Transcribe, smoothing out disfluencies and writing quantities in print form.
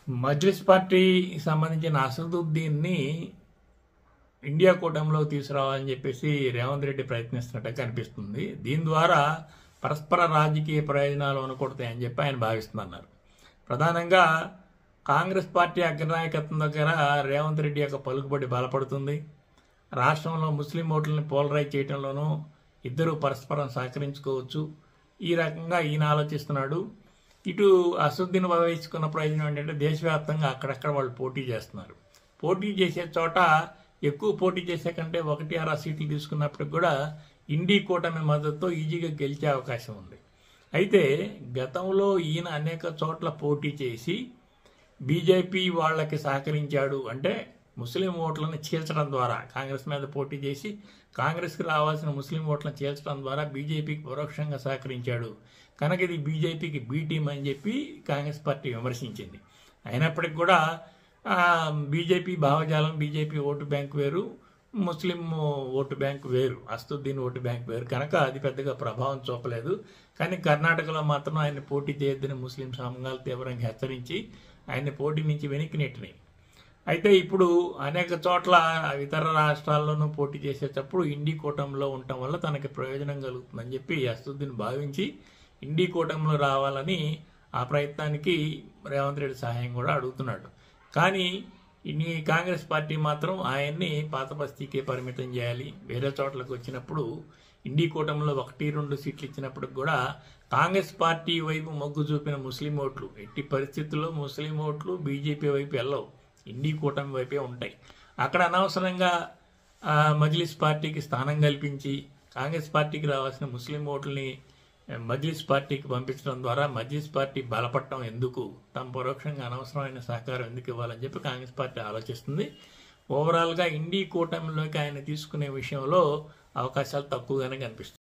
మజ్లిస్ పార్టీకి సంబంధించిన అసదుద్దీన్ని ఇండియా కూటమిలో తీసుకురావాలని చెప్పేసి రేవంత్ రెడ్డి ప్రయత్నిస్తున్నట్టు కనిపిస్తుంది. దీని ద్వారా పరస్పర రాజకీయ ప్రయోజనాలు అనుకుంటాయని చెప్పి ఆయన భావిస్తున్నారు. ప్రధానంగా కాంగ్రెస్ పార్టీ అగ్రనాయకత్వం దగ్గర రేవంత్ రెడ్డి యొక్క పలుకుబడి బలపడుతుంది. రాష్ట్రంలో ముస్లిం ఓట్లను పోలరైజ్ చేయడంలోనూ ఇద్దరు పరస్పరం సహకరించుకోవచ్చు. ఈ రకంగా ఈయన ఆలోచిస్తున్నాడు. ఇటు అసదుద్దీన్ వహించుకున్న ప్రయోజనం ఏంటంటే దేశవ్యాప్తంగా అక్కడక్కడ వాళ్ళు పోటీ చేస్తున్నారు. పోటీ చేసే చోట ఎక్కువ పోటీ చేసే కంటే 1-6 సీట్లు తీసుకున్నప్పటికి కూడా ఇండీ కూటమి మద్దతుతో ఈజీగా గెలిచే అవకాశం ఉంది. అయితే గతంలో ఈయన అనేక చోట్ల పోటీ చేసి బీజేపీ వాళ్ళకి సహకరించాడు. అంటే ముస్లిం ఓట్లను చీల్చడం ద్వారా కాంగ్రెస్ మీద పోటీ చేసి కాంగ్రెస్కి రావాల్సిన ముస్లిం ఓట్లను చీల్చడం ద్వారా బీజేపీకి పరోక్షంగా సహకరించాడు కనుక ఇది బీజేపీకి బీ టీం అని చెప్పి కాంగ్రెస్ పార్టీ విమర్శించింది. అయినప్పటికీ కూడా బీజేపీ భావజాలం, బీజేపీ ఓటు బ్యాంక్ వేరు, ముస్లిం ఓటు బ్యాంక్ వేరు, అసదుద్దీన్ ఓటు బ్యాంక్ వేరు కనుక అది పెద్దగా ప్రభావం చూపలేదు. కానీ కర్ణాటకలో మాత్రం ఆయన పోటీ చేయొద్దని ముస్లిం సంఘాలు తీవ్రంగా హెచ్చరించి ఆయన పోటీ నుంచి వెనక్కి నెట్టినాయి. అయితే ఇప్పుడు అనేక చోట్ల ఇతర రాష్ట్రాల్లోనూ పోటీ చేసేటప్పుడు ఇండీ కూటమిలో ఉండటం వల్ల తనకి ప్రయోజనం కలుగుతుందని చెప్పి అసదుద్దీన్ భావించి ఇండీ కూటమిలో రావాలని ఆ ప్రయత్నానికి రేవంత్ రెడ్డి సహాయం కూడా అడుగుతున్నాడు. కానీ ఈ కాంగ్రెస్ పార్టీ మాత్రం ఆయన్ని పాత బస్తీకే పరిమితం చేయాలి, వేరే చోట్లకు వచ్చినప్పుడు ఇండీ కూటమిలో 1-2 సీట్లు ఇచ్చినప్పటికి కూడా కాంగ్రెస్ పార్టీ వైపు మొగ్గు చూపిన ముస్లిం ఓట్లు ఎట్టి పరిస్థితుల్లో ముస్లిం ఓట్లు బీజేపీ వైపు వెళ్ళవు, ఇండీ కూటమి వైపే ఉంటాయి. అక్కడ అనవసరంగా మజ్లిస్ పార్టీకి స్థానం కల్పించి కాంగ్రెస్ పార్టీకి రావాల్సిన ముస్లిం ఓట్లని మజ్లిస్ పార్టీకి పంపించడం ద్వారా మజ్లిస్ పార్టీ బలపడటం ఎందుకు, తమ పరోక్షంగా అనవసరమైన సహకారం ఎందుకు ఇవ్వాలని చెప్పి కాంగ్రెస్ పార్టీ ఆలోచిస్తుంది. ఓవరాల్గా ఇండీ కూటమిలోకి ఆయన తీసుకునే విషయంలో అవకాశాలు తక్కువగానే కనిపిస్తుంది.